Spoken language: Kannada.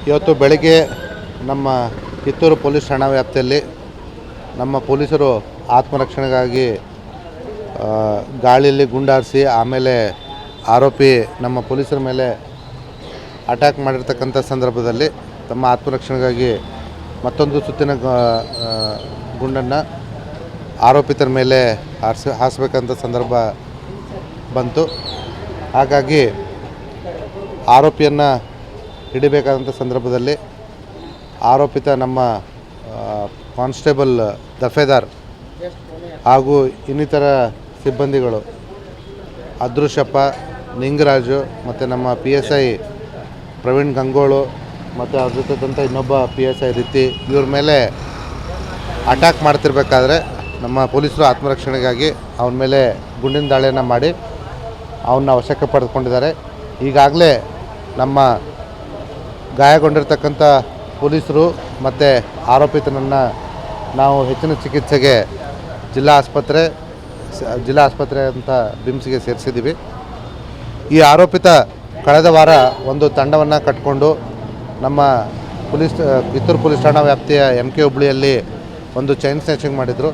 ಇವತ್ತು ಬೆಳಗ್ಗೆ ನಮ್ಮ ಕಿತ್ತೂರು ಪೊಲೀಸ್ ಠಾಣಾ ವ್ಯಾಪ್ತಿಯಲ್ಲಿ ನಮ್ಮ ಪೊಲೀಸರು ಆತ್ಮರಕ್ಷಣೆಗಾಗಿ ಗಾಳಿಯಲ್ಲಿ ಗುಂಡಾರಿಸಿ ಆಮೇಲೆ ಆರೋಪಿ ನಮ್ಮ ಪೊಲೀಸರ ಮೇಲೆ ಅಟ್ಯಾಕ್ ಮಾಡಿರ್ತಕ್ಕಂಥ ಸಂದರ್ಭದಲ್ಲಿ ತಮ್ಮ ಆತ್ಮರಕ್ಷಣೆಗಾಗಿ ಮತ್ತೊಂದು ಸುತ್ತಿನ ಗುಂಡನ್ನು ಆರೋಪಿತರ ಮೇಲೆ ಹಾರಿಸಬೇಕಂತ ಸಂದರ್ಭ ಬಂತು. ಹಾಗಾಗಿ ಆರೋಪಿಯನ್ನು ಹಿಡಿಬೇಕಾದಂಥ ಸಂದರ್ಭದಲ್ಲಿ ಆರೋಪಿತ ನಮ್ಮ ಕಾನ್ಸ್ಟೇಬಲ್ ದಫೇದಾರ್ ಹಾಗೂ ಇನ್ನಿತರ ಸಿಬ್ಬಂದಿಗಳು ಅದೃಶ್ಯಪ್ಪ, ನಿಂಗರಾಜು ಮತ್ತು ನಮ್ಮ PSI ಪ್ರವೀಣ್ ಗಂಗೋಳು ಮತ್ತು ಅವ್ರ ಜೊತೆದಂಥ ಇನ್ನೊಬ್ಬ PSI ರೀತಿ ಇವ್ರ ಮೇಲೆ ಅಟ್ಯಾಕ್ ಮಾಡ್ತಿರ್ಬೇಕಾದ್ರೆ ನಮ್ಮ ಪೊಲೀಸರು ಆತ್ಮರಕ್ಷಣೆಗಾಗಿ ಅವನ ಮೇಲೆ ಗುಂಡಿನ ದಾಳಿಯನ್ನು ಮಾಡಿ ಅವನ್ನ ವಶಕ್ಕೆ ಪಡೆದುಕೊಂಡಿದ್ದಾರೆ. ಈಗಾಗಲೇ ನಮ್ಮ ಗಾಯಗೊಂಡಿರ್ತಕ್ಕಂಥ ಪೊಲೀಸರು ಮತ್ತು ಆರೋಪಿತನನ್ನು ನಾವು ಹೆಚ್ಚಿನ ಚಿಕಿತ್ಸೆಗೆ ಜಿಲ್ಲಾ ಆಸ್ಪತ್ರೆ ಅಂತ ಬಿಮ್ಸ್ಗೆ ಸೇರಿಸಿದ್ದೀವಿ. ಈ ಆರೋಪಿತ ಕಳೆದ ವಾರ ಒಂದು ತಂಡವನ್ನು ಕಟ್ಟಿಕೊಂಡು ನಮ್ಮ ಕಿತ್ತೂರು ಪೊಲೀಸ್ ಠಾಣಾ ವ್ಯಾಪ್ತಿಯ MK ಹುಬ್ಳಿಯಲ್ಲಿ ಒಂದು ಚೈನ್ ಸ್ನ್ಯಾಚಿಂಗ್ ಮಾಡಿದರು.